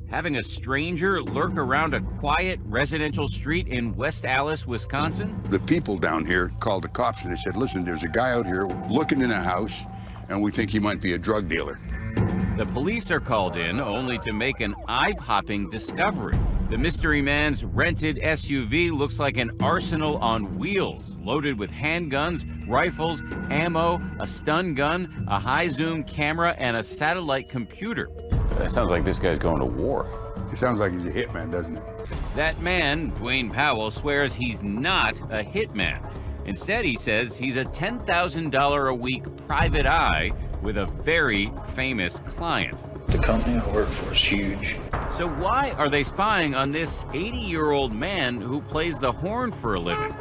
Having a stranger lurk around a quiet residential street in West Allis, Wisconsin? The people down here called the cops and they said, listen, there's a guy out here looking in a house and we think he might be a drug dealer. The police are called in only to make an eye-popping discovery. The mystery man's rented SUV looks like an arsenal on wheels, loaded with handguns, rifles, ammo, a stun gun, a high-zoom camera, and a satellite computer. That sounds like this guy's going to war. It sounds like he's a hitman, doesn't it? That man, Dwayne Powell, swears he's not a hitman. Instead, he says he's a $10,000 a week private eye with a very famous client. The company I work for is huge. So why are they spying on this 80-year-old man who plays the horn for a living?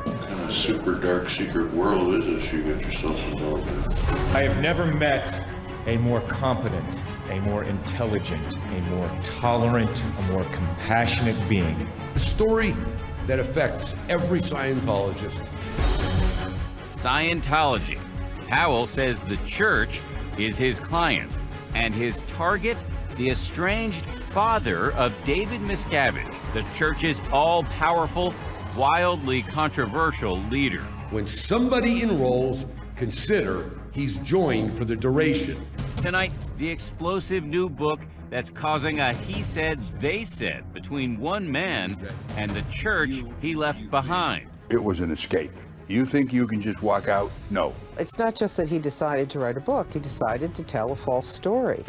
What kind of super dark secret world is this you get yourself involved in? I have never met a more competent, a more intelligent, a more tolerant, a more compassionate being. A story that affects every Scientologist. Scientology. Powell says the church is his client, and his target, the estranged father of David Miscavige, the church's all-powerful, wildly controversial leader. When somebody enrolls, consider he's joined for the duration. Tonight, the explosive new book that's causing a he said, they said between one man and the church he left behind. It was an escape. You think you can just walk out? No. It's not just that he decided to write a book, he decided to tell a false story.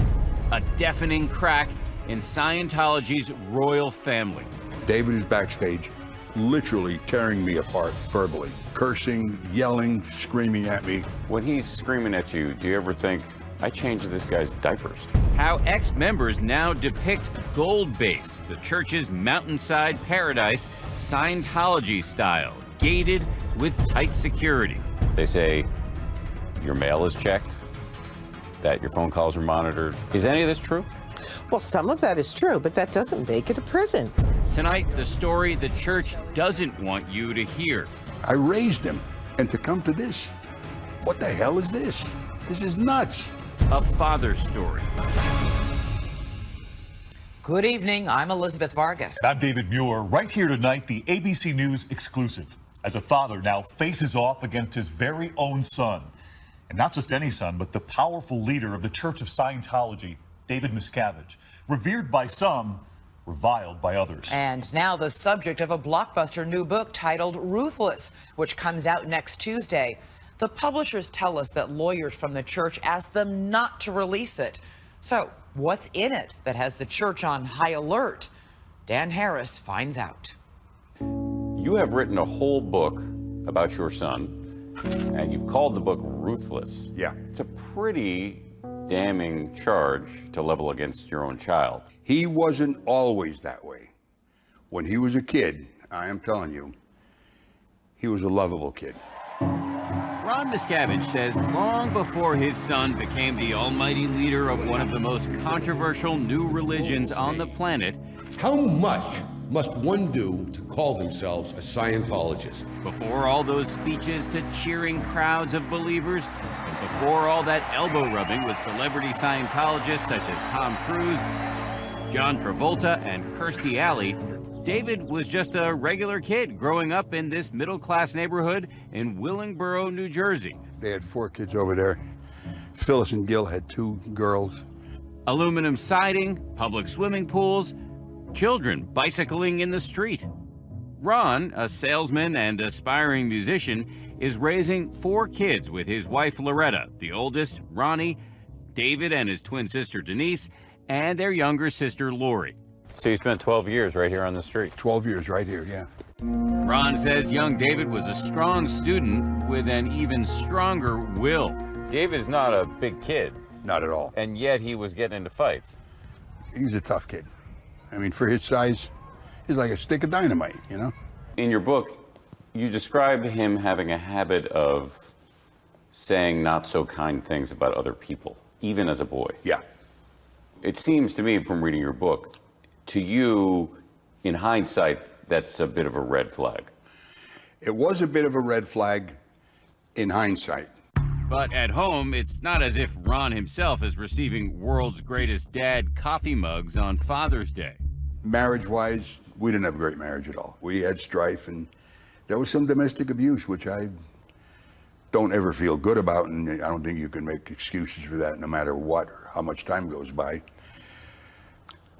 A deafening crack in Scientology's royal family. David is backstage, literally tearing me apart verbally, cursing, yelling, screaming at me. When he's screaming at you, do you ever think, I changed this guy's diapers? How ex-members now depict Gold Base, the church's mountainside paradise, Scientology style, gated with tight security. They say your mail is checked, that your phone calls are monitored. Is any of this true? Well, some of that is true, but that doesn't make it a prison. Tonight, the story the church doesn't want you to hear. I raised him, and to come to this, what the hell is this? This is nuts. A father's story. Good evening, I'm Elizabeth Vargas. I'm David Muir. Right here tonight, the ABC News exclusive. As a father now faces off against his very own son. And not just any son, but the powerful leader of the Church of Scientology, David Miscavige. Revered by some, reviled by others. And now the subject of a blockbuster new book titled Ruthless, which comes out next Tuesday. The publishers tell us that lawyers from the church asked them not to release it. So what's in it that has the church on high alert? Dan Harris finds out. You have written a whole book about your son, and you've called the book Ruthless. Yeah. It's a pretty damning charge to level against your own child. He wasn't always that way. When he was a kid, I am telling you, he was a lovable kid. Ron Miscavige says long before his son became the almighty leader of one of the most controversial new religions on the planet, How much must one do to call themselves a Scientologist? before all those speeches to cheering crowds of believers, and before all that elbow rubbing with celebrity Scientologists such as Tom Cruise, John Travolta, and Kirstie Alley, David was just a regular kid growing up in this middle-class neighborhood in Willingboro, New Jersey. They had 4 kids over there. Phyllis and Gil had 2 girls. Aluminum siding, public swimming pools, children bicycling in the street. Ron, a salesman and aspiring musician, is raising 4 kids with his wife Loretta, the oldest, Ronnie, David and his twin sister Denise, and their younger sister Lori. So you spent 12 years right here on the street. 12 years right here, yeah. Ron says young David was a strong student with an even stronger will. David's not a big kid. Not at all. And yet he was getting into fights. He was a tough kid. I mean, for his size, he's like a stick of dynamite, you know? In your book, you describe him having a habit of saying not so kind things about other people, even as a boy. Yeah. It seems to me from reading your book, to you, in hindsight, that's a bit of a red flag. It was a bit of a red flag in hindsight. But at home, it's not as if Ron himself is receiving world's greatest dad coffee mugs on Father's Day. Marriage-wise, we didn't have a great marriage at all. We had strife, and there was some domestic abuse, which I don't ever feel good about, and I don't think you can make excuses for that no matter what or how much time goes by.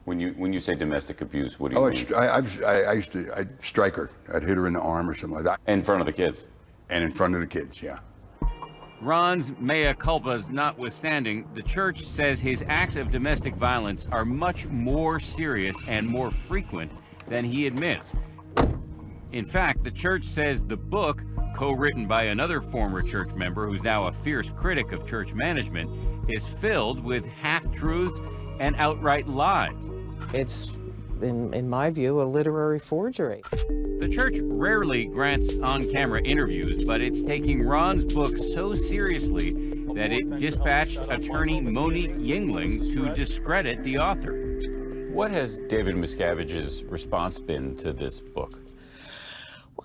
When you say domestic abuse, what do you mean? I'd strike her. I'd hit her in the arm or something like that. In front of the kids? And in front of the kids, yeah. Ron's mea culpas notwithstanding, the church says his acts of domestic violence are much more serious and more frequent than he admits. In fact, the church says the book, co-written by another former church member who's now a fierce critic of church management, is filled with half-truths and outright lies. It's, in my view, a literary forgery. The church rarely grants on-camera interviews, but it's taking Ron's book so seriously that it dispatched attorney Monique Yingling to discredit the author. What has David Miscavige's response been to this book?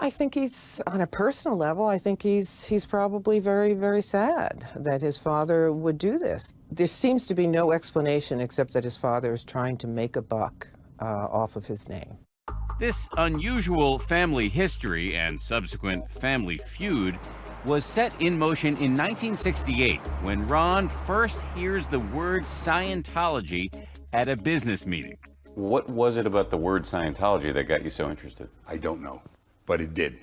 I think he's, on a personal level, I think he's probably very, very sad that his father would do this. There seems to be no explanation except that his father is trying to make a buck off of his name. This unusual family history and subsequent family feud was set in motion in 1968 when Ron first hears the word Scientology at a business meeting. What was it about the word Scientology that got you so interested? I don't know, but it did.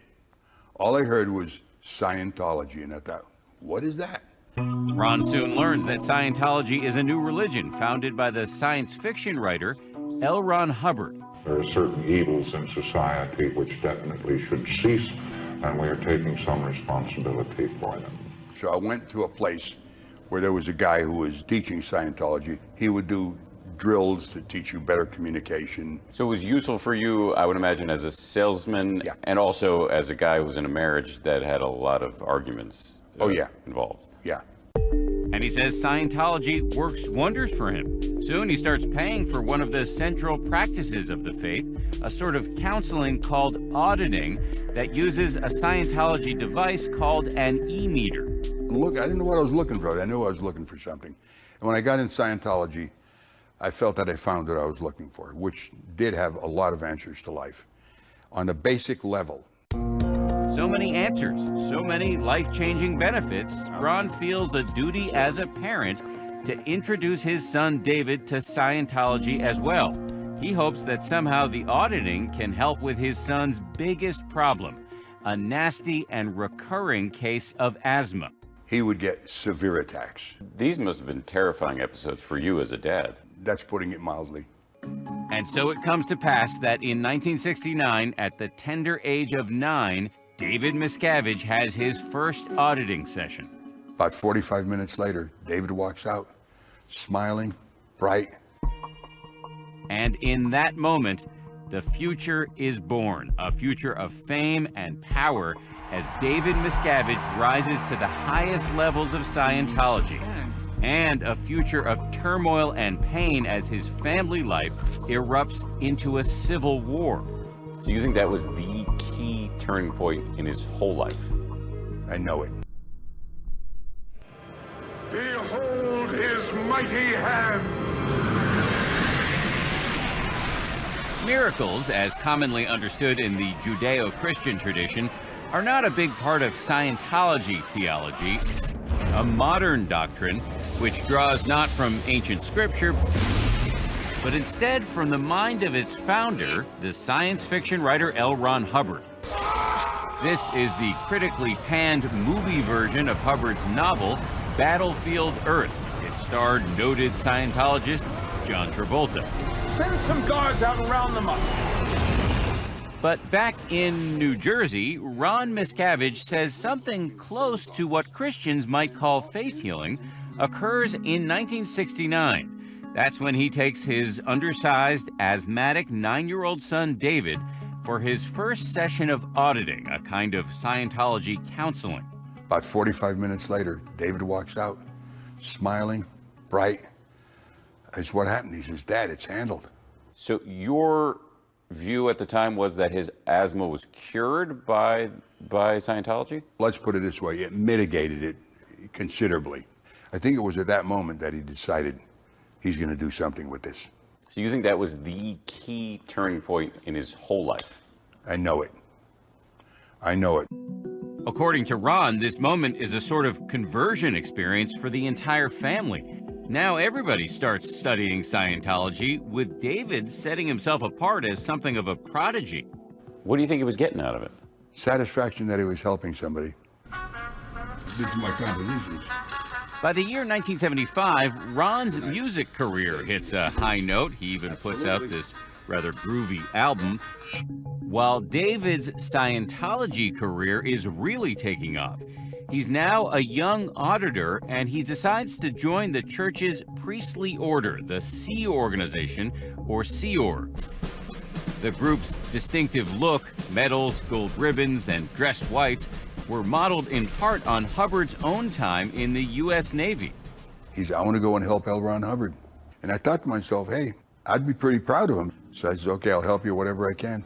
All I heard was Scientology, and I thought, what is that? Ron soon learns that Scientology is a new religion founded by the science fiction writer L.Ron Hubbard. There are certain evils in society which definitely should cease, and we are taking some responsibility for them. So I went to a place where there was a guy who was teaching Scientology. He would do drills to teach you better communication. So it was useful for you, I would imagine, as a salesman, yeah, and also as a guy who was in a marriage that had a lot of arguments involved. Yeah. And he says Scientology works wonders for him. Soon he starts paying for one of the central practices of the faith, a sort of counseling called auditing that uses a Scientology device called an e-meter. Look, I didn't know what I was looking for. I knew I was looking for something. And when I got in Scientology, I felt that I found what I was looking for, which did have a lot of answers to life on a basic level. So many answers, so many life-changing benefits, Ron feels a duty as a parent to introduce his son David to Scientology as well. He hopes that somehow the auditing can help with his son's biggest problem, a nasty and recurring case of asthma. He would get severe attacks. These must have been terrifying episodes for you as a dad. That's putting it mildly. And so it comes to pass that in 1969, at the tender age of 9, David Miscavige has his first auditing session. About 45 minutes later, David walks out, smiling, bright. And in that moment, the future is born, a future of fame and power as David Miscavige rises to the highest levels of Scientology, and a future of turmoil and pain as his family life erupts into a civil war. So you think that was the key turning point in his whole life? I know it. Behold his mighty hand! Miracles, as commonly understood in the Judeo-Christian tradition, are not a big part of Scientology theology, a modern doctrine which draws not from ancient scripture, but instead from the mind of its founder, the science fiction writer L.Ron Hubbard. This is the critically panned movie version of Hubbard's novel, Battlefield Earth. It starred noted Scientologist John Travolta. Send some guards out and round them up. But back in New Jersey, Ron Miscavige says something close to what Christians might call faith healing occurs in 1969. That's when he takes his undersized, asthmatic 9-year-old son, David, for his first session of auditing, a kind of Scientology counseling. About 45 minutes later, David walks out, smiling, bright. That's what happened. He says, Dad, it's handled. So your view at the time was that his asthma was cured by Scientology? Let's put it this way. It mitigated it considerably. I think it was at that moment that he decided he's going to do something with this. So you think that was the key turning point in his whole life? I know it. I know it. According to Ron, this moment is a sort of conversion experience for the entire family. Now everybody starts studying Scientology, with David setting himself apart as something of a prodigy. What do you think he was getting out of it? Satisfaction that he was helping somebody. This is my compositions. By the year 1975, Ron's music career hits a high note. He even puts out this rather groovy album, while David's Scientology career is really taking off. He's now a young auditor, and he decides to join the church's priestly order, the Sea Organization, or Sea Org. The group's distinctive look, medals, gold ribbons, and dress whites were modeled in part on Hubbard's own time in the U.S. Navy. I want to go and help L.Ron Hubbard. And I thought to myself, hey, I'd be pretty proud of him. So I said, okay, I'll help you whatever I can.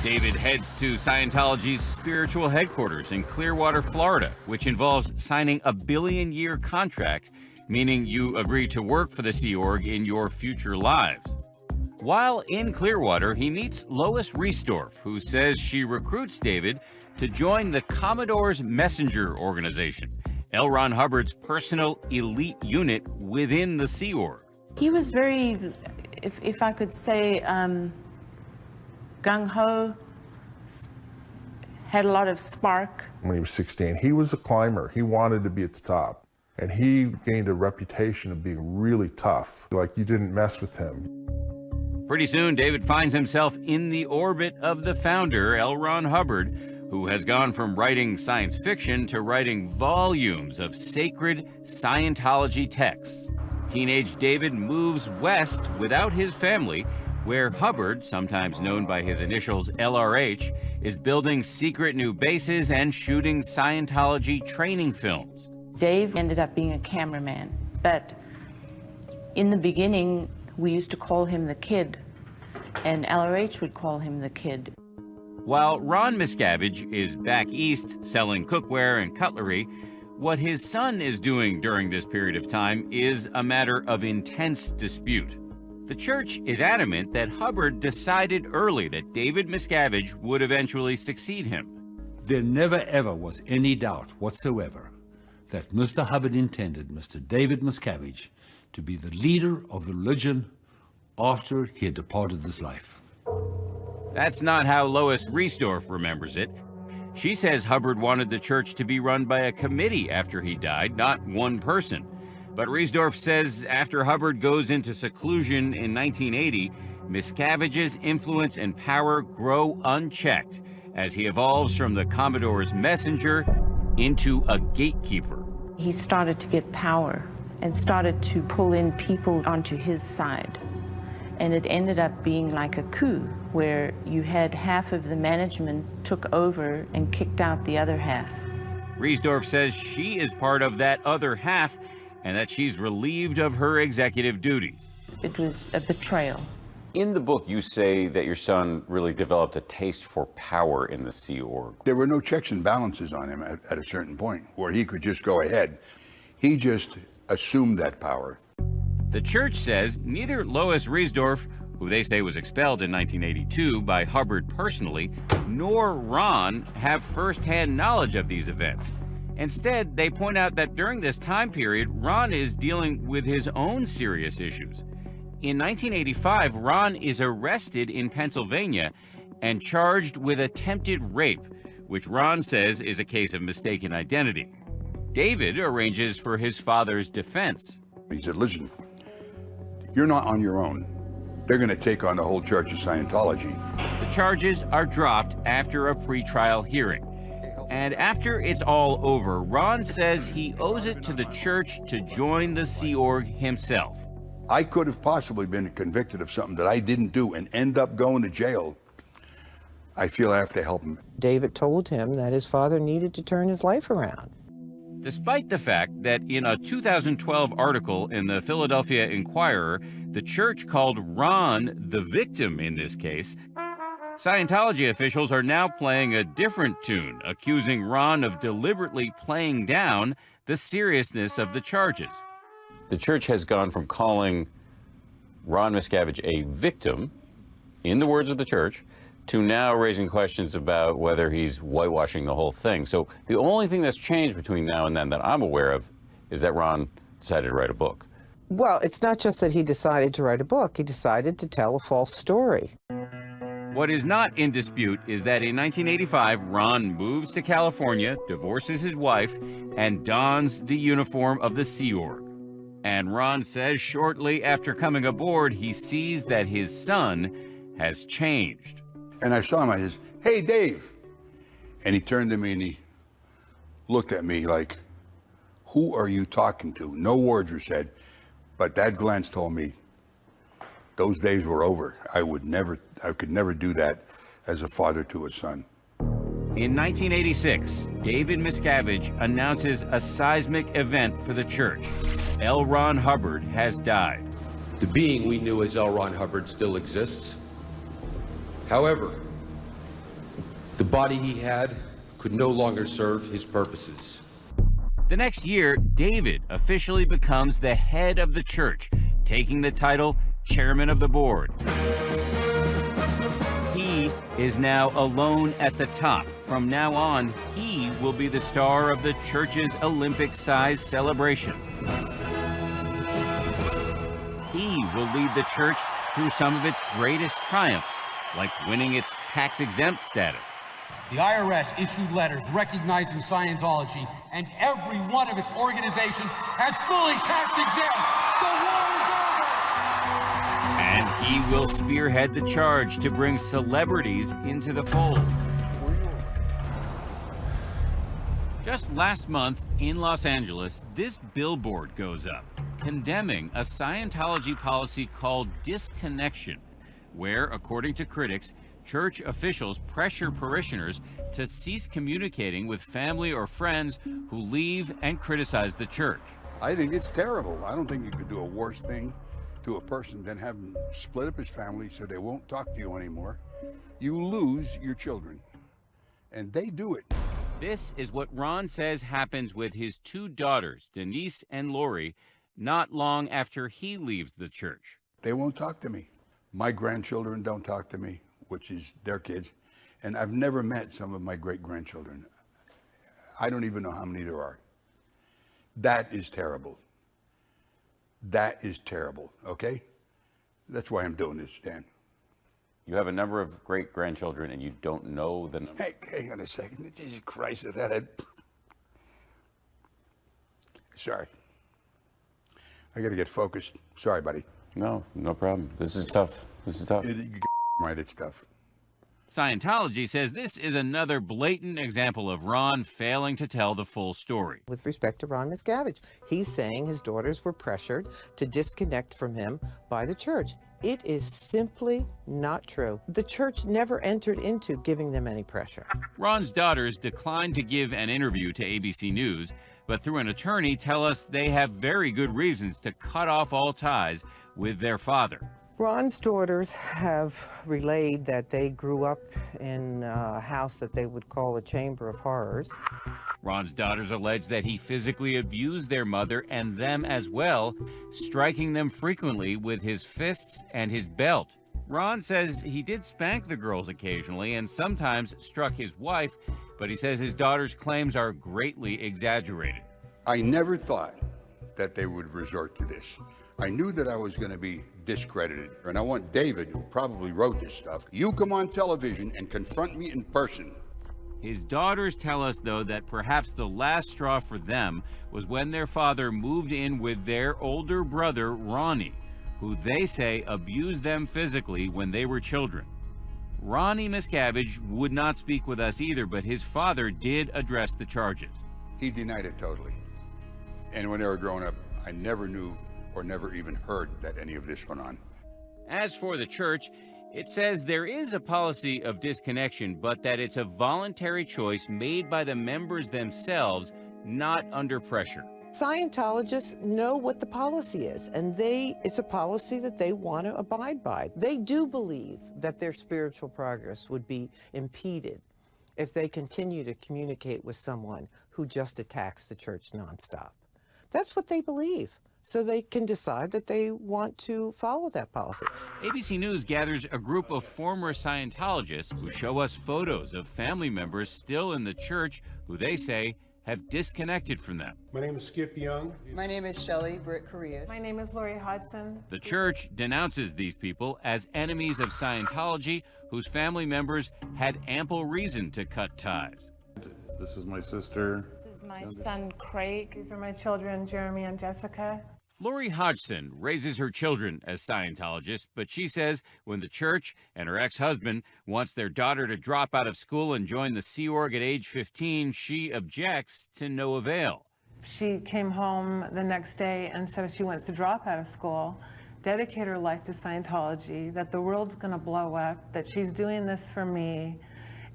David heads to Scientology's spiritual headquarters in Clearwater, Florida, which involves signing a billion-year contract, meaning you agree to work for the Sea Org in your future lives. While in Clearwater, he meets Lois Riesdorf, who says she recruits David to join the Commodore's messenger organization, L.Ron Hubbard's personal elite unit within the Sea Org. He was very, if I could say, gung-ho, had a lot of spark. When he was 16, he was a climber. He wanted to be at the top. And he gained a reputation of being really tough, like you didn't mess with him. Pretty soon, David finds himself in the orbit of the founder, L.Ron Hubbard, who has gone from writing science fiction to writing volumes of sacred Scientology texts. Teenage David moves west without his family, where Hubbard, sometimes known by his initials LRH, is building secret new bases and shooting Scientology training films. Dave ended up being a cameraman, but in the beginning, we used to call him the Kid, and LRH would call him the Kid. While Ron Miscavige is back east selling cookware and cutlery, what his son is doing during this period of time is a matter of intense dispute. The church is adamant that Hubbard decided early that David Miscavige would eventually succeed him. There never ever was any doubt whatsoever that Mr. Hubbard intended Mr. David Miscavige to be the leader of the religion after he had departed this life. That's not how Lois Riesdorf remembers it. She says Hubbard wanted the church to be run by a committee after he died, not one person. But Riesdorf says after Hubbard goes into seclusion in 1980, Miscavige's influence and power grow unchecked as he evolves from the Commodore's messenger into a gatekeeper. He started to get power and started to pull in people onto his side. And it ended up being like a coup, where you had half of the management took over and kicked out the other half. Riesdorf says she is part of that other half and that she's relieved of her executive duties. It was a betrayal. In the book, you say that your son really developed a taste for power in the Sea Org. There were no checks and balances on him at a certain point where he could just go ahead. He just assumed that power. The church says neither Lois Riesdorf, who they say was expelled in 1982 by Hubbard personally, nor Ron have first-hand knowledge of these events. Instead, they point out that during this time period, Ron is dealing with his own serious issues. In 1985, Ron is arrested in Pennsylvania and charged with attempted rape, which Ron says is a case of mistaken identity. David arranges for his father's defense. He said, listen, you're not on your own. They're going to take on the whole Church of Scientology. The charges are dropped after a pretrial hearing. And after it's all over, Ron says he owes it to the church to join the Sea Org himself. I could have possibly been convicted of something that I didn't do and end up going to jail. I feel I have to help him. David told him that his father needed to turn his life around. Despite the fact that in a 2012 article in the Philadelphia Inquirer, the church called Ron the victim in this case, Scientology officials are now playing a different tune, accusing Ron of deliberately playing down the seriousness of the charges. The church has gone from calling Ron Miscavige a victim, in the words of the church, to now raising questions about whether he's whitewashing the whole thing. So the only thing that's changed between now and then that I'm aware of is that Ron decided to write a book. Well, it's not just that he decided to write a book. He decided to tell a false story. What is not in dispute is that in 1985, Ron moves to California, divorces his wife, and dons the uniform of the Sea Org. And Ron says shortly after coming aboard, he sees that his son has changed. And I saw him, I said, "Hey, Dave." And he turned to me and he looked at me like, "Who are you talking to?" No words were said, but that glance told me those days were over. I could never do that as a father to a son. In 1986, David Miscavige announces a seismic event for the church. L.Ron Hubbard has died. The being we knew as L.Ron Hubbard still exists. However, the body he had could no longer serve his purposes. The next year, David officially becomes the head of the church, taking the title Chairman of the Board. He is now alone at the top. From now on, he will be the star of the church's Olympic-sized celebrations. He will lead the church through some of its greatest triumphs, like winning its tax-exempt status. The IRS issued letters recognizing Scientology, and every one of its organizations has fully tax-exempt. The war is over! And he will spearhead the charge to bring celebrities into the fold. Just last month in Los Angeles, this billboard goes up, condemning a Scientology policy called disconnection, where, according to critics, church officials pressure parishioners to cease communicating with family or friends who leave and criticize the church. I think it's terrible. I don't think you could do a worse thing to a person than have him split up his family so they won't talk to you anymore. You lose your children, and they do it. This is what Ron says happens with his two daughters, Denise and Lori, not long after he leaves the church. They won't talk to me. My grandchildren don't talk to me, which is their kids, and I've never met some of my great-grandchildren. I don't even know how many there are. That is terrible. That is terrible, okay? That's why I'm doing this, Stan. You have a number of great-grandchildren and you don't know the number. Hey, hang on a second. Jesus Christ, Sorry. I gotta get focused. Sorry, buddy. No, no problem. This is tough. This is tough. Right, it's tough. Scientology says this is another blatant example of Ron failing to tell the full story. With respect to Ron Miscavige, he's saying his daughters were pressured to disconnect from him by the church. It is simply not true. The church never entered into giving them any pressure. Ron's daughters declined to give an interview to ABC News, but through an attorney tell us they have very good reasons to cut off all ties with their father. Ron's daughters have relayed that they grew up in a house that they would call a chamber of horrors. Ron's daughters allege that he physically abused their mother and them as well, striking them frequently with his fists and his belt. Ron says he did spank the girls occasionally and sometimes struck his wife, but he says his daughters' claims are greatly exaggerated. I never thought that they would resort to this. I knew that I was going to be discredited, and I want David, who probably wrote this stuff, you come on television and confront me in person. His daughters tell us, though, that perhaps the last straw for them was when their father moved in with their older brother, Ronnie, who they say abused them physically when they were children. Ronnie Miscavige would not speak with us either, but his father did address the charges. He denied it totally. And when they were growing up, I never knew or never even heard that any of this went on. As for the church, it says there is a policy of disconnection, but that it's a voluntary choice made by the members themselves, not under pressure. Scientologists know what the policy is, and it's a policy that they want to abide by. They do believe that their spiritual progress would be impeded if they continue to communicate with someone who just attacks the church nonstop. That's what they believe. So they can decide that they want to follow that policy. ABC News gathers a group of former Scientologists who show us photos of family members still in the church who they say have disconnected from them. My name is Skip Young. My name is Shelley Britt Correas. My name is Lori Hodson. The church denounces these people as enemies of Scientology whose family members had ample reason to cut ties. This is my sister. This is my son, Craig. These are my children, Jeremy and Jessica. Lori Hodgson raises her children as Scientologists, but she says when the church and her ex-husband wants their daughter to drop out of school and join the Sea Org at age 15, she objects to no avail. She came home the next day and said she wants to drop out of school, dedicate her life to Scientology, that the world's going to blow up, that she's doing this for me,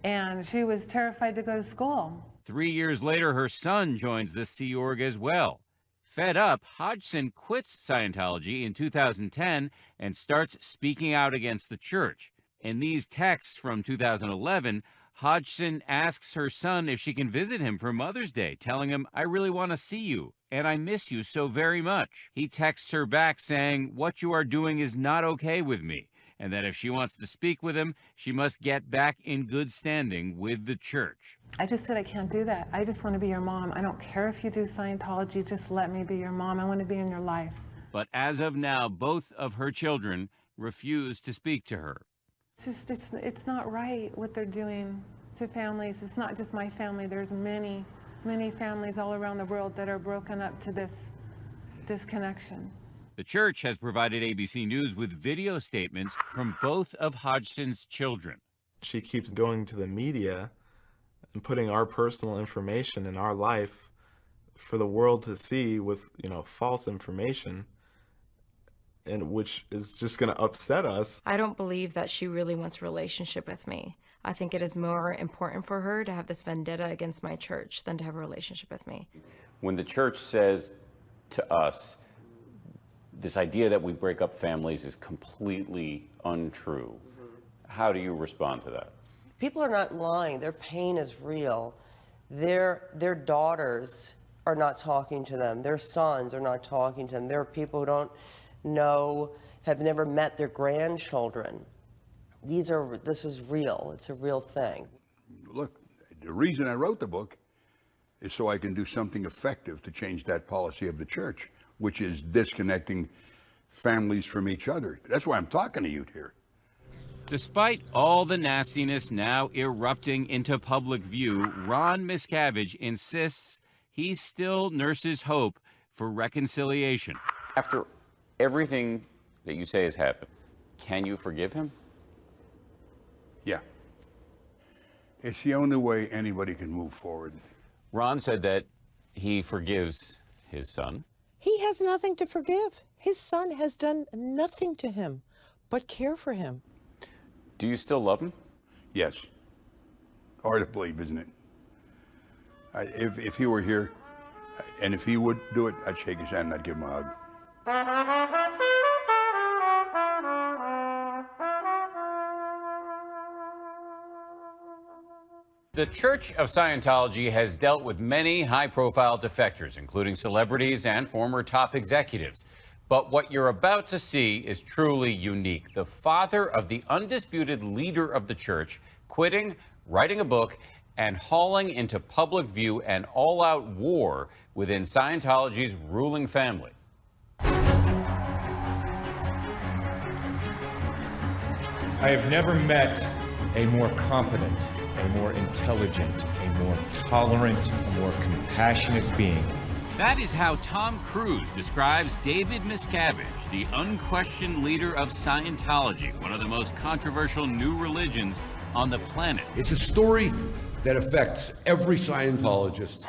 and she was terrified to go to school. 3 years later, her son joins the Sea Org as well. Fed up, Hodgson quits Scientology in 2010 and starts speaking out against the church. In these texts from 2011, Hodgson asks her son if she can visit him for Mother's Day, telling him, "I really want to see you, and I miss you so very much." He texts her back saying, "What you are doing is not okay with me," and that if she wants to speak with him, she must get back in good standing with the church. I just said, I can't do that. I just want to be your mom. I don't care if you do Scientology, just let me be your mom. I want to be in your life. But as of now, both of her children refuse to speak to her. It's not right what they're doing to families. It's not just my family. There's many, many families all around the world that are broken up to this connection. The church has provided ABC News with video statements from both of Hodgson's children. She keeps going to the media and putting our personal information in our life for the world to see with, false information, and which is just going to upset us. I don't believe that she really wants a relationship with me. I think it is more important for her to have this vendetta against my church than to have a relationship with me. When the church says to us, this idea that we break up families is completely untrue, how do you respond to that? People are not lying. Their pain is real. Their daughters are not talking to them. Their sons are not talking to them. There are people who don't know, have never met their grandchildren. This is real. It's a real thing. Look, the reason I wrote the book is so I can do something effective to change that policy of the church, which is disconnecting families from each other. That's why I'm talking to you here. Despite all the nastiness now erupting into public view, Ron Miscavige insists he still nurses hope for reconciliation. After everything that you say has happened, can you forgive him? Yeah. It's the only way anybody can move forward. Ron said that he forgives his son. He has nothing to forgive. His son has done nothing to him but care for him. Do you still love him? Yes. Hard to believe, isn't it? If he were here, and if he would do it, I'd shake his hand and I'd give him a hug. The Church of Scientology has dealt with many high-profile defectors, including celebrities and former top executives. But what you're about to see is truly unique. The father of the undisputed leader of the church quitting, writing a book, and hauling into public view an all-out war within Scientology's ruling family. I have never met a more competent, a more intelligent, a more tolerant, a more compassionate being. That is how Tom Cruise describes David Miscavige, the unquestioned leader of Scientology, one of the most controversial new religions on the planet. It's a story that affects every Scientologist.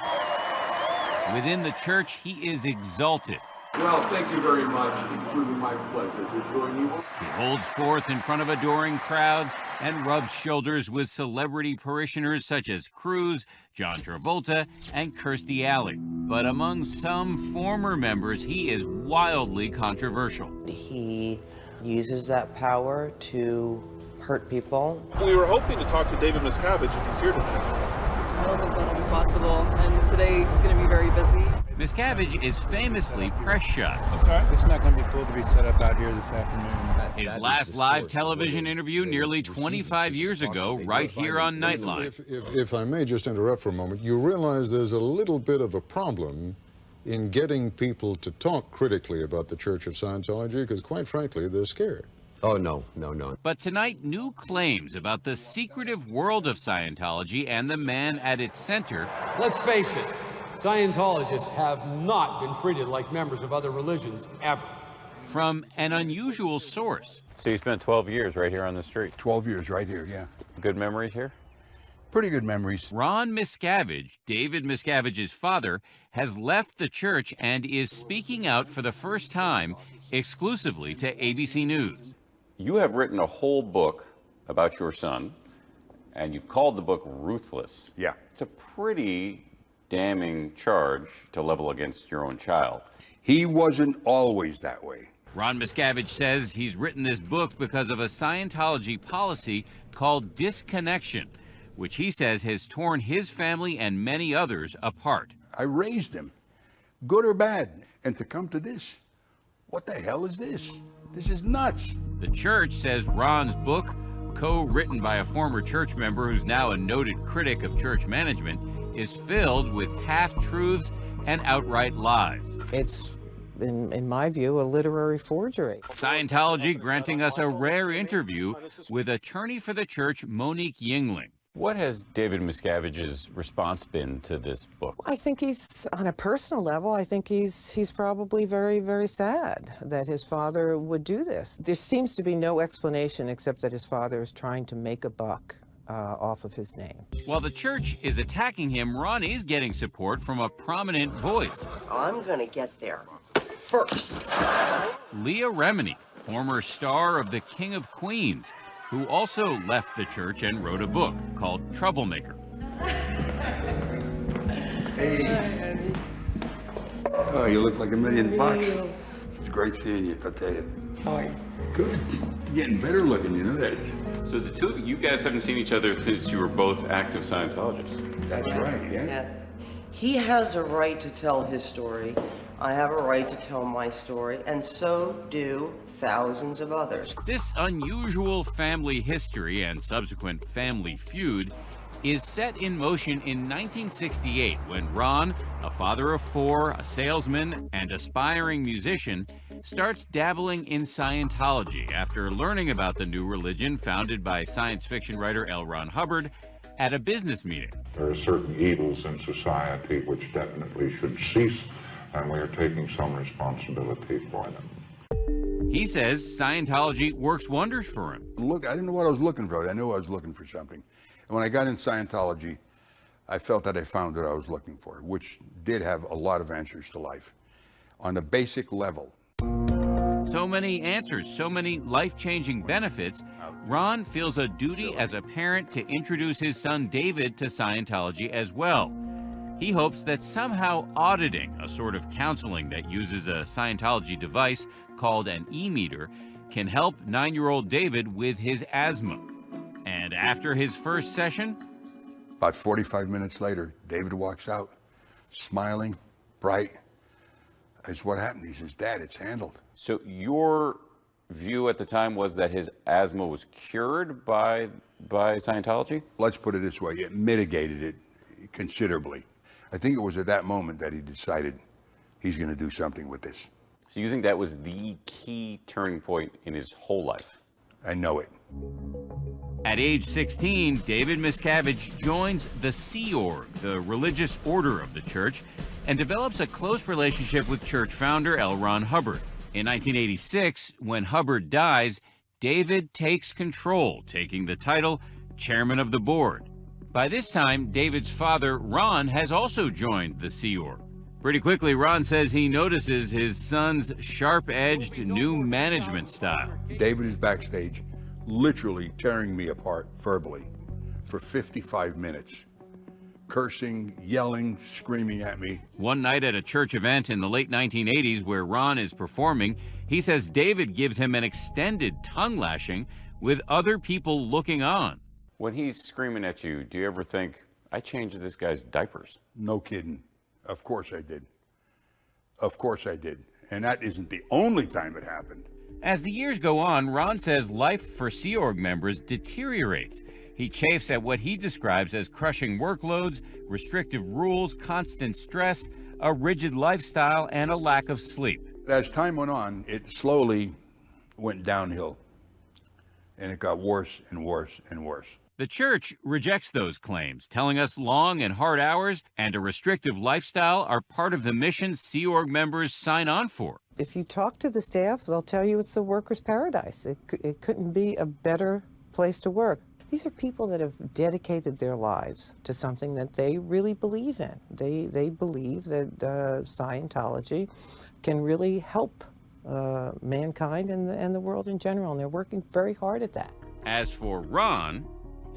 Within the church, he is exalted. Well, thank you very much. It's truly my pleasure to join you. He holds forth in front of adoring crowds and rubs shoulders with celebrity parishioners such as Cruise, John Travolta, and Kirstie Alley. But among some former members, he is wildly controversial. He uses that power to hurt people. We were hoping to talk to David Miscavige, and he's here tonight. I don't think that'll be possible, and today he's going to be very busy. Miscavige is famously press shy. It's not going to be cool to be set up out here this afternoon. His last live television interview nearly 25 years ago, right here on Nightline. If I may just interrupt for a moment, you realize there's a little bit of a problem in getting people to talk critically about the Church of Scientology, because quite frankly, they're scared. Oh, no, no, no. But tonight, new claims about the secretive world of Scientology and the man at its center. Let's face it, Scientologists have not been treated like members of other religions, ever. From an unusual source. So you spent 12 years right here on the street? 12 years right here, yeah. Good memories here? Pretty good memories. Ron Miscavige, David Miscavige's father, has left the church and is speaking out for the first time exclusively to ABC News. You have written a whole book about your son, and you've called the book Ruthless. Yeah. It's a pretty damning charge to level against your own child. He wasn't always that way. Ron Miscavige says he's written this book because of a Scientology policy called disconnection, which he says has torn his family and many others apart. I raised him, good or bad, and to come to this, what the hell is this? This is nuts. The church says Ron's book, co-written by a former church member who's now a noted critic of church management, is filled with half-truths and outright lies. It's, in my view, a literary forgery. Scientology granting us a rare interview with attorney for the church, Monique Yingling. What has David Miscavige's response been to this book? I think he's, on a personal level, I think he's probably very, very sad that his father would do this. There seems to be no explanation except that his father is trying to make a buck off of his name. While the church is attacking him, Ron is getting support from a prominent voice. I'm going to get there first. Leah Remini, former star of The King of Queens, who also left the church and wrote a book called Troublemaker. Hey. Oh, you look like $1 million. It's great seeing you, I tell you. How are you? Good. You're getting better looking, you know that. So the two of you guys haven't seen each other since you were both active Scientologists. That's right, yeah. Yeah. He has a right to tell his story. I have a right to tell my story, and so do thousands of others. This unusual family history and subsequent family feud is set in motion in 1968 when Ron, a father of 4, a salesman, and aspiring musician, starts dabbling in Scientology after learning about the new religion founded by science fiction writer L.Ron Hubbard at a business meeting. There are certain evils in society which definitely should cease, and we are taking some responsibility for them. He says Scientology works wonders for him. Look, I didn't know what I was looking for. I knew I was looking for something. And when I got in Scientology, I felt that I found what I was looking for, which did have a lot of answers to life on a basic level. So many answers, so many life-changing benefits, Ron feels a duty as a parent to introduce his son David to Scientology as well. He hopes that somehow auditing, a sort of counseling that uses a Scientology device called an e-meter, can help 9-year-old David with his asthma. And after his first session, about 45 minutes later, David walks out, smiling, bright. That's what happened. He says, "Dad, it's handled." So your view at the time was that his asthma was cured by Scientology? Let's put it this way, it mitigated it considerably. I think it was at that moment that he decided he's going to do something with this. So you think that was the key turning point in his whole life? I know it. At age 16, David Miscavige joins the Sea Org, the religious order of the church, and develops a close relationship with church founder L.Ron Hubbard. In 1986, when Hubbard dies, David takes control, taking the title chairman of the board. By this time, David's father, Ron, has also joined the Sea Org. Pretty quickly, Ron says he notices his son's sharp-edged new management style. David is backstage, literally tearing me apart verbally for 55 minutes. Cursing, yelling, screaming at me. One night at a church event in the late 1980s where Ron is performing, he says David gives him an extended tongue lashing, with other people looking on. When he's screaming at you, do you ever think, I changed this guy's diapers? No kidding. Of course I did. Of course I did. And that isn't the only time it happened. As the years go on, Ron says life for Sea Org members deteriorates. He chafes at what he describes as crushing workloads, restrictive rules, constant stress, a rigid lifestyle, and a lack of sleep. As time went on, it slowly went downhill. And it got worse and worse and worse. The church rejects those claims, telling us long and hard hours and a restrictive lifestyle are part of the mission Sea Org members sign on for. If you talk to the staff, they'll tell you it's the workers' paradise. It couldn't be a better place to work. These are people that have dedicated their lives to something that they really believe in. They believe that Scientology can really help mankind and the world in general, and they're working very hard at that. As for Ron,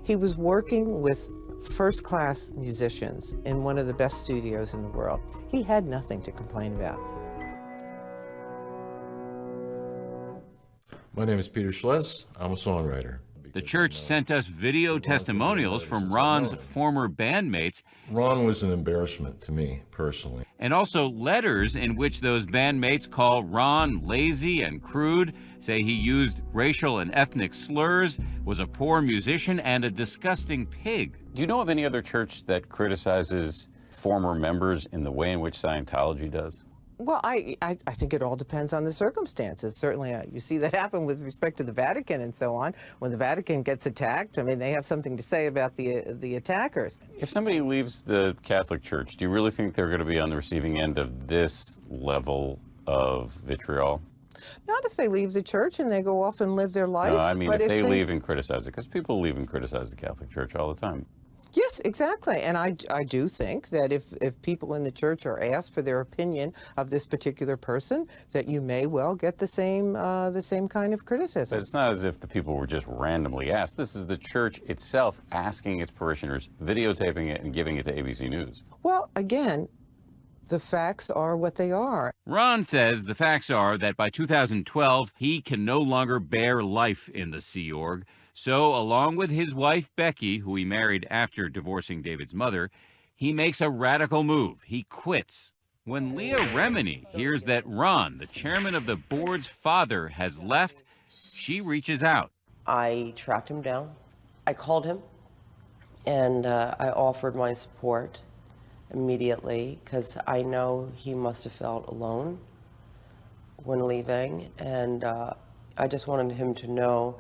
he was working with first-class musicians in one of the best studios in the world. He had nothing to complain about. My name is Peter Schless. I'm a songwriter. The church sent us video testimonials from Ron's former bandmates. Ron was an embarrassment to me, personally. And also letters in which those bandmates call Ron lazy and crude, say he used racial and ethnic slurs, was a poor musician, and a disgusting pig. Do you know of any other church that criticizes former members in the way in which Scientology does? Well, I think it all depends on the circumstances. Certainly, you see that happen with respect to the Vatican and so on. When the Vatican gets attacked, I mean, they have something to say about the attackers. If somebody leaves the Catholic Church, do you really think they're going to be on the receiving end of this level of vitriol? Not if they leave the church and they go off and live their life. No, I mean, but if they leave and criticize it, because people leave and criticize the Catholic Church all the time. Yes, exactly. And I do think that if people in the church are asked for their opinion of this particular person, that you may well get the same kind of criticism. But it's not as if the people were just randomly asked. This is the church itself asking its parishioners, videotaping it, and giving it to ABC News. Well, again, the facts are what they are. Ron says the facts are that by 2012, he can no longer bear life in the Sea Org. So, along with his wife, Becky, who he married after divorcing David's mother, he makes a radical move. He quits. When Leah Remini hears that Ron, the chairman of the board's father, has left, she reaches out. I tracked him down. I called him, and I offered my support immediately, because I know he must have felt alone when leaving, and I just wanted him to know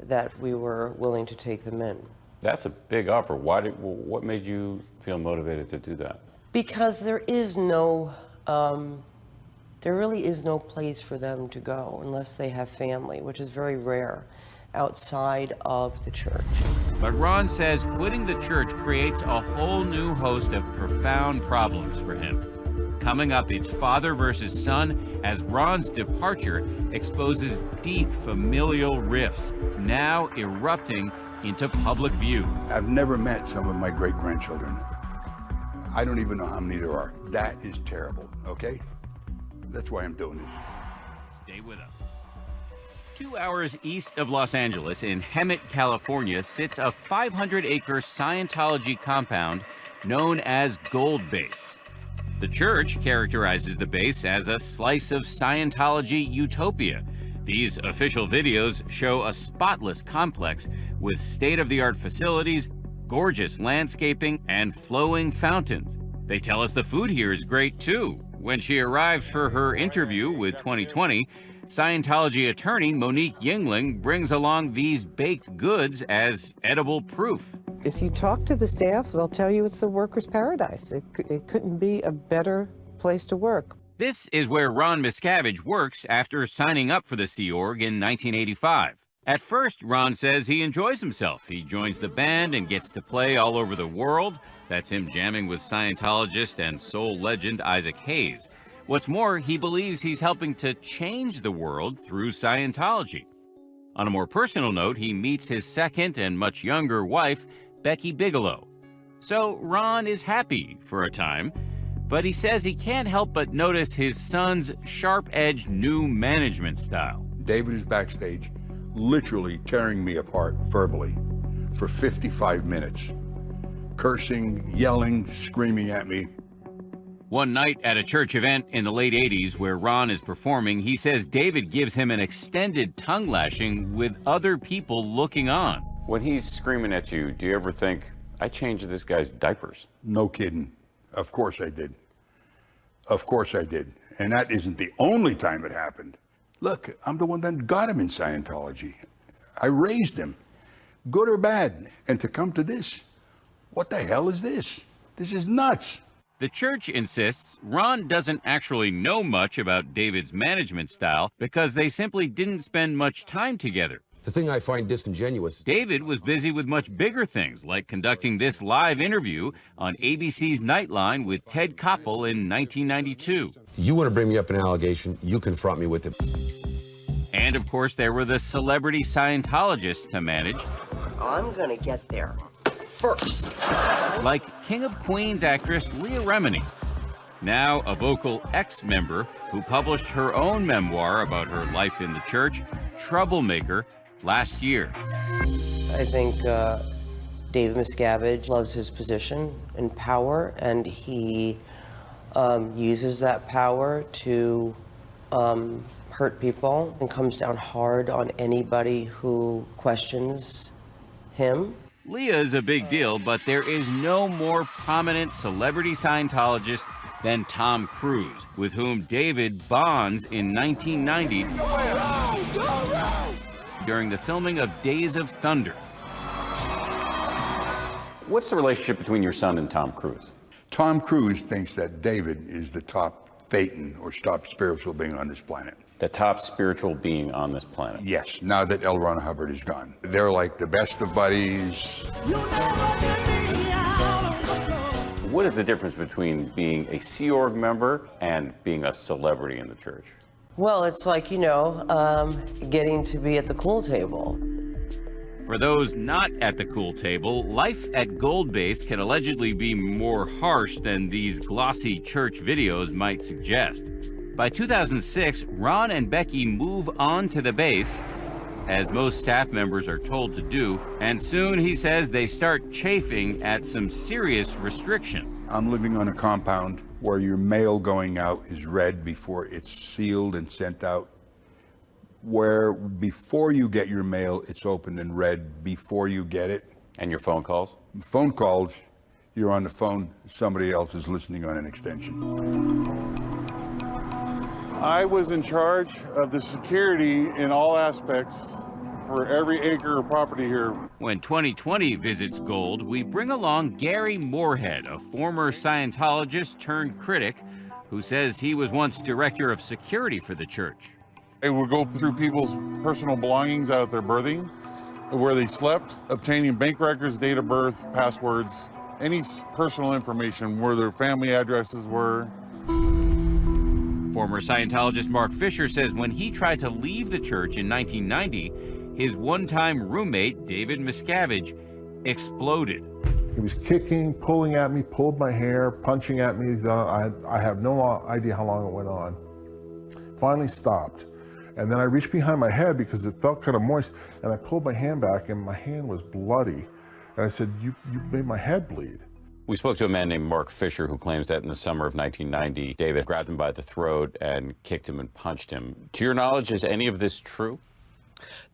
that we were willing to take them in. That's a big offer. What made you feel motivated to do that? Because there is no, there really is no place for them to go unless they have family, which is very rare outside of the church. But Ron says quitting the church creates a whole new host of profound problems for him. Coming up, it's father versus son as Ron's departure exposes deep familial rifts, now erupting into public view. I've never met some of my great-grandchildren. I don't even know how many there are. That is terrible, okay? That's why I'm doing this. Stay with us. 2 hours east of Los Angeles, in Hemet, California, sits a 500-acre Scientology compound known as Gold Base. The church characterizes the base as a slice of Scientology utopia. These official videos show a spotless complex with state-of-the-art facilities, gorgeous landscaping, and flowing fountains. They tell us the food here is great too. When she arrived for her interview with 2020, Scientology attorney Monique Yingling brings along these baked goods as edible proof. If you talk to the staff, they'll tell you it's the workers' paradise. It couldn't be a better place to work. This is where Ron Miscavige works after signing up for the Sea Org in 1985. At first, Ron says he enjoys himself. He joins the band and gets to play all over the world. That's him jamming with Scientologist and soul legend Isaac Hayes. What's more, he believes he's helping to change the world through Scientology. On a more personal note, he meets his second and much younger wife, Becky Bigelow. So Ron is happy for a time, but he says he can't help but notice his son's sharp-edged new management style. David is backstage literally tearing me apart verbally for 55 minutes, cursing, yelling, screaming at me. One night at a church event in the late 80s where Ron is performing, he says David gives him an extended tongue lashing with other people looking on. When he's screaming at you, do you ever think, I changed this guy's diapers? No kidding. Of course I did. Of course I did. And that isn't the only time it happened. Look, I'm the one that got him in Scientology. I raised him, good or bad. And to come to this, what the hell is this? This is nuts. The church insists Ron doesn't actually know much about David's management style because they simply didn't spend much time together. The thing I find disingenuous. David was busy with much bigger things, like conducting this live interview on ABC's Nightline with Ted Koppel in 1992. You want to bring me up an allegation, you confront me with it. And of course, there were the celebrity Scientologists to manage. I'm gonna get there first. Like King of Queens actress Leah Remini, now a vocal ex-member who published her own memoir about her life in the church, Troublemaker, last year. I think David Miscavige loves his position and power, and he uses that power to hurt people and comes down hard on anybody who questions him. Leah is a big deal, but there is no more prominent celebrity Scientologist than Tom Cruise, with whom David bonds in 1990 during the filming of Days of Thunder. What's the relationship between your son and Tom Cruise? Tom Cruise thinks that David is the top Thetan or top spiritual being on this planet. The top spiritual being on this planet? Yes, now that L.Ron Hubbard is gone. They're like the best of buddies. What is the difference between being a Sea Org member and being a celebrity in the church? Well, it's like, you know, getting to be at the cool table. For those not at the cool table, life at Gold Base can allegedly be more harsh than these glossy church videos might suggest. By 2006, Ron and Becky move on to the base, as most staff members are told to do, and soon, he says, they start chafing at some serious restriction. I'm living on a compound where your mail going out is read before it's sealed and sent out, where before you get your mail, it's opened and read before you get it. And your phone calls? Phone calls, you're on the phone, somebody else is listening on an extension. I was in charge of the security in all aspects for every acre of property here. When 2020 visits Gold, we bring along Gary Moorhead, a former Scientologist turned critic, who says he was once director of security for the church. It would go through people's personal belongings out at their birthing, where they slept, obtaining bank records, date of birth, passwords, any personal information, where their family addresses were. Former Scientologist Mark Fisher says when he tried to leave the church in 1990, his one-time roommate, David Miscavige, exploded. He was kicking, pulling at me, pulled my hair, punching at me. I have no idea how long it went on. Finally stopped. And then I reached behind my head because it felt kind of moist, and I pulled my hand back, and my hand was bloody. And I said, you made my head bleed. We spoke to a man named Mark Fisher who claims that in the summer of 1990, David grabbed him by the throat and kicked him and punched him. To your knowledge, is any of this true?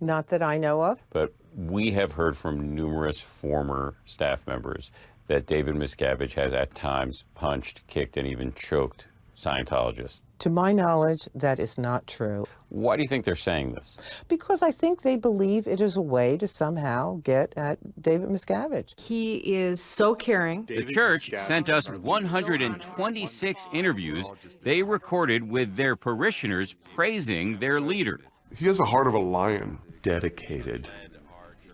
Not that I know of. But we have heard from numerous former staff members that David Miscavige has at times punched, kicked, and even choked Scientologists. To my knowledge, that is not true. Why do you think they're saying this? Because I think they believe it is a way to somehow get at David Miscavige. He is so caring. The church sent us 126 interviews they recorded with their parishioners praising their leader. He has the heart of a lion. Dedicated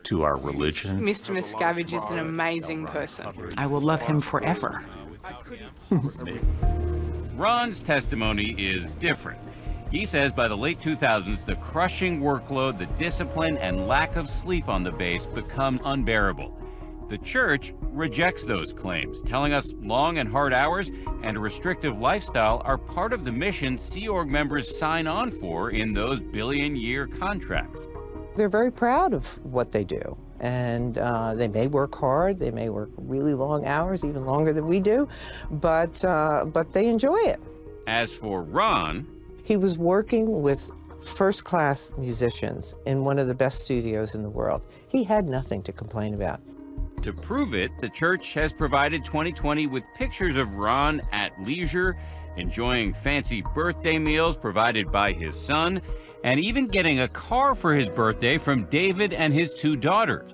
to our religion. Mr. Miscavige is an amazing person. I will love him forever. Ron's testimony is different. He says by the late 2000s, the crushing workload, the discipline, and lack of sleep on the base become unbearable. The church rejects those claims, telling us long and hard hours and a restrictive lifestyle are part of the mission Sea Org members sign on for in those billion-year contracts. They're very proud of what they do. And they may work hard, they may work really long hours, even longer than we do, but they enjoy it. As for Ron, he was working with first-class musicians in one of the best studios in the world. He had nothing to complain about. To prove it, the church has provided 2020 with pictures of Ron at leisure, enjoying fancy birthday meals provided by his son, and even getting a car for his birthday from David and his 2 daughters.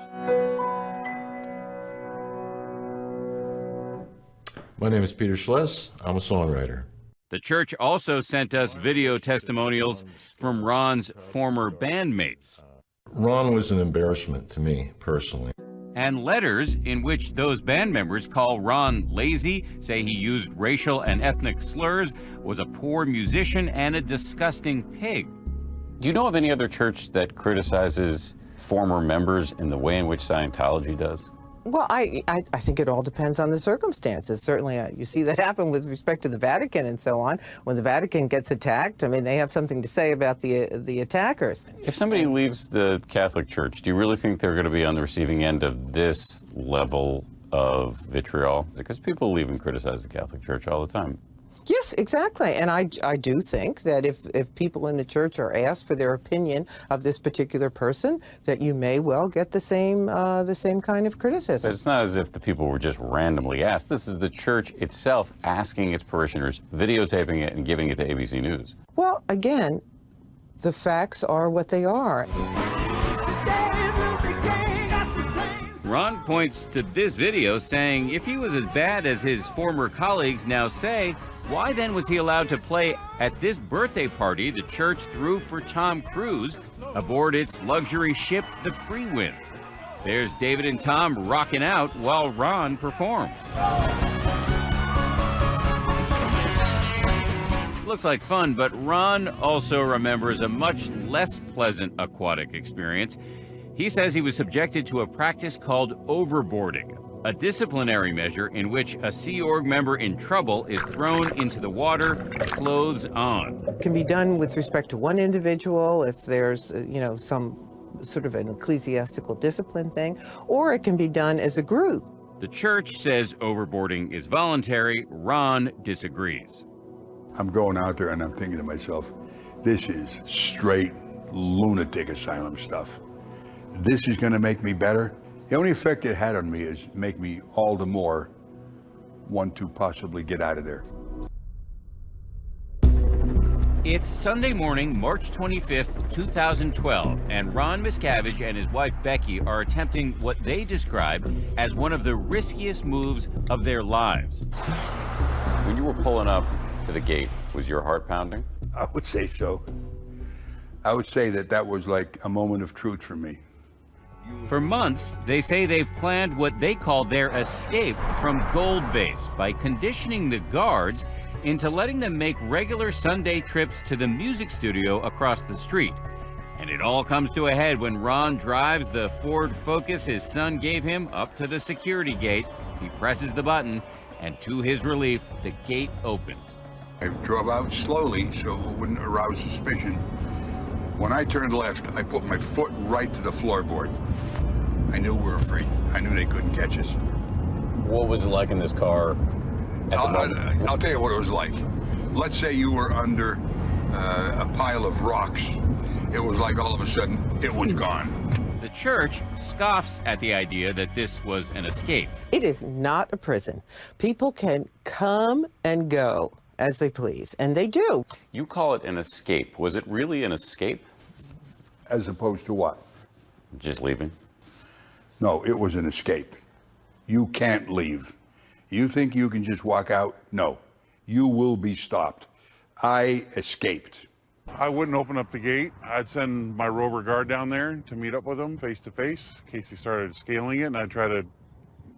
My name is Peter Schless. I'm a songwriter. The church also sent us video testimonials from Ron's former bandmates. Ron was an embarrassment to me, personally. And letters in which those band members call Ron lazy, say he used racial and ethnic slurs, was a poor musician, and a disgusting pig. Do you know of any other church that criticizes former members in the way in which Scientology does? Well, I think it all depends on the circumstances. Certainly, you see that happen with respect to the Vatican and so on. When the Vatican gets attacked, I mean, they have something to say about the attackers. If somebody leaves the Catholic Church, do you really think they're going to be on the receiving end of this level of vitriol? Because people leave and criticize the Catholic Church all the time. Yes, exactly. And I do think that if people in the church are asked for their opinion of this particular person, that you may well get the same kind of criticism. But it's not as if the people were just randomly asked. This is the church itself asking its parishioners, videotaping it, and giving it to ABC News. Well, again, the facts are what they are. Ron points to this video saying if he was as bad as his former colleagues now say, why then was he allowed to play at this birthday party the church threw for Tom Cruise aboard its luxury ship, the Freewind? There's David and Tom rocking out while Ron performed. Looks like fun, but Ron also remembers a much less pleasant aquatic experience. He says he was subjected to a practice called overboarding, a disciplinary measure in which a Sea Org member in trouble is thrown into the water, clothes on. It can be done with respect to one individual if there's, some sort of an ecclesiastical discipline thing, or it can be done as a group. The church says overboarding is voluntary. Ron disagrees. I'm going out there and I'm thinking to myself, this is straight lunatic asylum stuff. This is going to make me better. The only effect it had on me is make me all the more want to possibly get out of there. It's Sunday morning, March 25th, 2012, and Ron Miscavige and his wife Becky are attempting what they describe as one of the riskiest moves of their lives. When you were pulling up to the gate, was your heart pounding? I would say so. I would say that was like a moment of truth for me. For months, they say they've planned what they call their escape from Gold Base by conditioning the guards into letting them make regular Sunday trips to the music studio across the street. And it all comes to a head when Ron drives the Ford Focus his son gave him up to the security gate. He presses the button, and to his relief, the gate opens. I drove out slowly so it wouldn't arouse suspicion. When I turned left, I put my foot right to the floorboard. I knew we were free. I knew they couldn't catch us. What was it like in this car? I'll tell you what it was like. Let's say you were under a pile of rocks. It was like all of a sudden, it was gone. The church scoffs at the idea that this was an escape. It is not a prison. People can come and go as they please, and they do. You call it an escape. Was it really an escape? As opposed to what? Just leaving? No, it was an escape. You can't leave. You think you can just walk out? No, you will be stopped. I escaped. I wouldn't open up the gate. I'd send my rover guard down there to meet up with him face to face in case he started scaling it, and I'd try to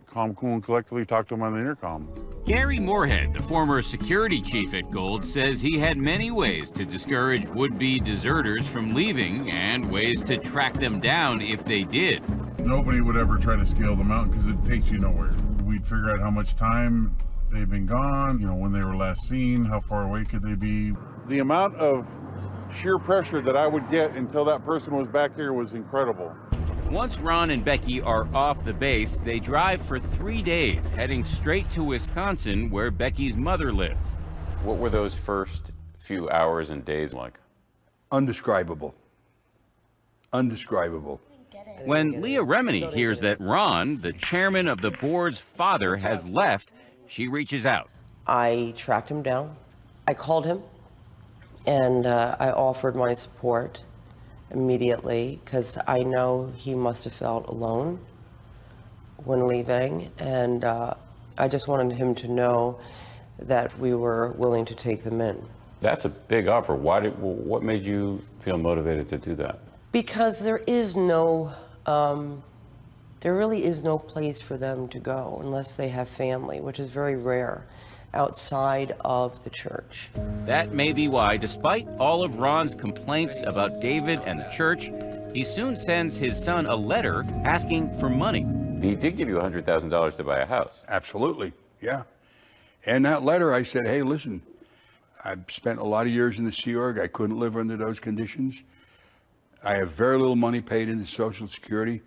calm, cool, and collectively talk to him on the intercom. Gary Moorhead, the former security chief at Gold, says he had many ways to discourage would-be deserters from leaving and ways to track them down if they did. Nobody would ever try to scale the mountain because it takes you nowhere. We'd figure out how much time they've been gone, when they were last seen, how far away could they be. The amount of sheer pressure that I would get until that person was back here was incredible. Once Ron and Becky are off the base, they drive for 3 days, heading straight to Wisconsin, where Becky's mother lives. What were those first few hours and days like? Undescribable. Undescribable. When Leah Remini hears that Ron, the chairman of the board's father, has left, she reaches out. I tracked him down. I called him, and I offered my support immediately, because I know he must have felt alone when leaving, and I just wanted him to know that we were willing to take them in. That's a big offer. What made you feel motivated to do that? Because there really is no place for them to go unless they have family, which is very rare outside of the church. That may be why, despite all of Ron's complaints about David and the church, he soon sends his son a letter asking for money. He did give you $100,000 to buy a house. Absolutely, yeah. And that letter, I said, hey, listen, I've spent a lot of years in the Sea Org. I couldn't live under those conditions. I have very little money paid into Social Security.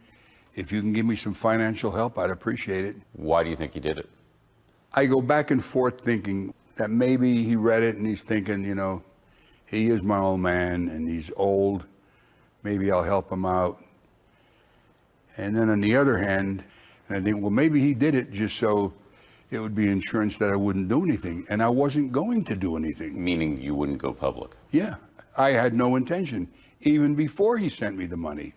If you can give me some financial help, I'd appreciate it. Why do you think he did it? I go back and forth thinking that maybe he read it and he's thinking, you know, he is my old man and he's old. Maybe I'll help him out. And then on the other hand, I think, well, maybe he did it just so it would be insurance that I wouldn't do anything. And I wasn't going to do anything. Meaning you wouldn't go public? Yeah, I had no intention, even before he sent me the money.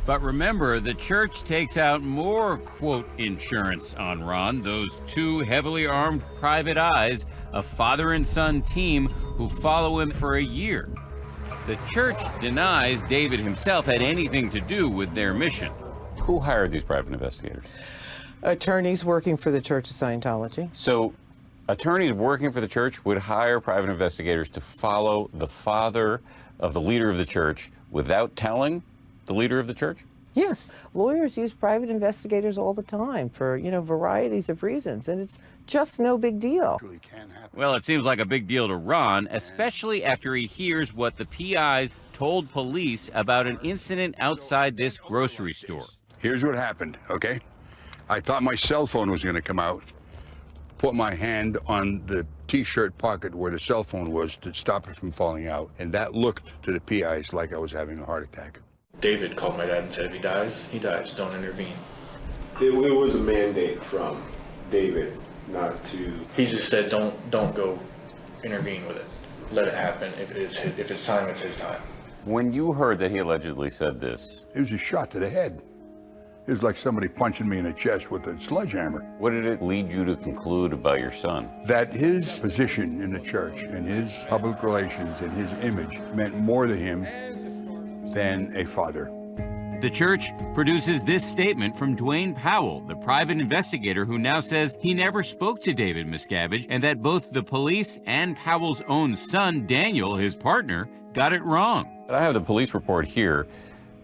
But remember, the church takes out more, quote, insurance on Ron, those two heavily armed private eyes, a father and son team who follow him for a year. The church denies David himself had anything to do with their mission. Who hired these private investigators? Attorneys working for the Church of Scientology. So attorneys working for the church would hire private investigators to follow the father of the leader of the church without telling the leader of the church? Yes, lawyers use private investigators all the time for, you know, varieties of reasons, and it's just no big deal. Well, it seems like a big deal to Ron, especially after he hears what the PIs told police about an incident outside this grocery store. Here's what happened, okay? I thought my cell phone was going to come out, put my hand on the T-shirt pocket where the cell phone was to stop it from falling out, and that looked to the PIs like I was having a heart attack. David called my dad and said, if he dies, he dies. Don't intervene. It was a mandate from David not to... He just said, don't go intervene with it. Let it happen. If it's time, it's his time. When you heard that he allegedly said this... It was a shot to the head. It was like somebody punching me in the chest with a sledgehammer. What did it lead you to conclude about your son? That his position in the church and his public relations and his image meant more to him than a father. The church produces this statement from Dwayne Powell, the private investigator who now says he never spoke to David Miscavige and that both the police and Powell's own son, Daniel, his partner, got it wrong. I have the police report here.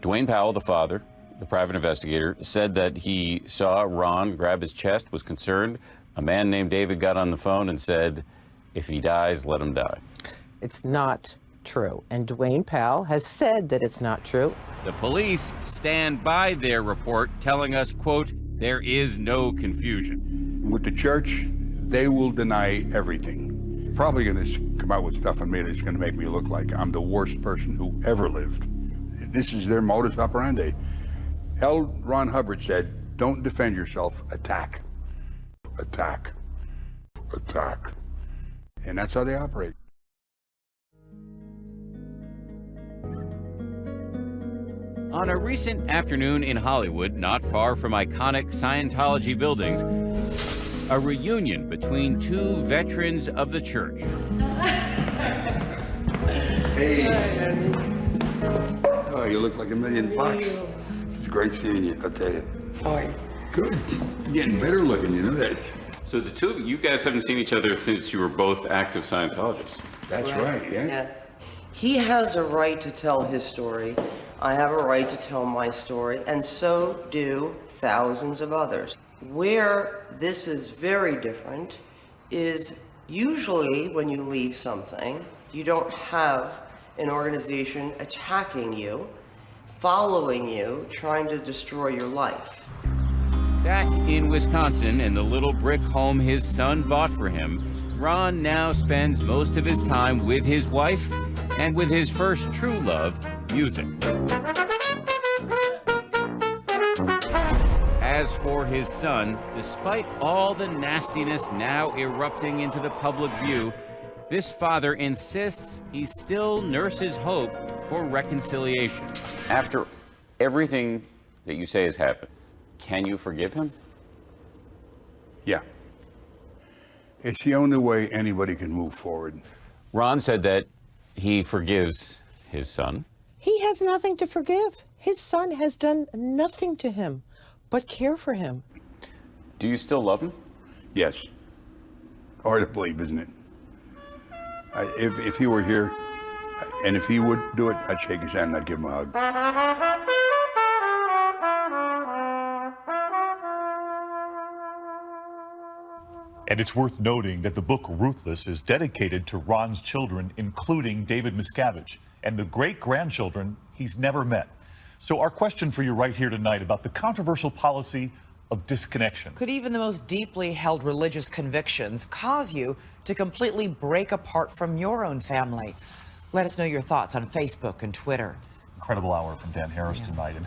Dwayne Powell, the father, the private investigator, said that he saw Ron grab his chest, was concerned. A man named David got on the phone and said, if he dies, let him die. It's not true, and Dwayne Powell has said that it's not true. The police stand by their report, telling us, quote, there is no confusion. With the church, they will deny everything. Probably going to come out with stuff on me that's going to make me look like I'm the worst person who ever lived. This is their modus operandi. L.Ron Hubbard said, don't defend yourself, attack. Attack. Attack. And that's how they operate. On a recent afternoon in Hollywood, not far from iconic Scientology buildings, a reunion between two veterans of the church. Hey. Oh, you look like $1 million bucks. It's great seeing you, I'll tell you. Hi. Good. You're getting better looking, you know that. So the two of you guys haven't seen each other since you were both active Scientologists. That's right, yeah. Yes. He has a right to tell his story. I have a right to tell my story, and so do thousands of others. Where this is very different is usually when you leave something, you don't have an organization attacking you, following you, trying to destroy your life. Back in Wisconsin, in the little brick home his son bought for him, Ron now spends most of his time with his wife and with his first true love, music. As for his son, despite all the nastiness now erupting into the public view, this father insists he still nurses hope for reconciliation. After everything that you say has happened, can you forgive him? Yeah. It's the only way anybody can move forward. Ron said that he forgives his son. He has nothing to forgive. His son has done nothing to him but care for him. Do you still love him? Yes. Hard to believe, isn't it? If he were here, and if he would do it, I'd shake his hand and I'd give him a hug. And it's worth noting that the book Ruthless is dedicated to Ron's children, including David Miscavige, and the great-grandchildren he's never met. So our question for you right here tonight about the controversial policy of disconnection. Could even the most deeply held religious convictions cause you to completely break apart from your own family? Let us know your thoughts on Facebook and Twitter. Incredible hour from Dan Harris tonight. And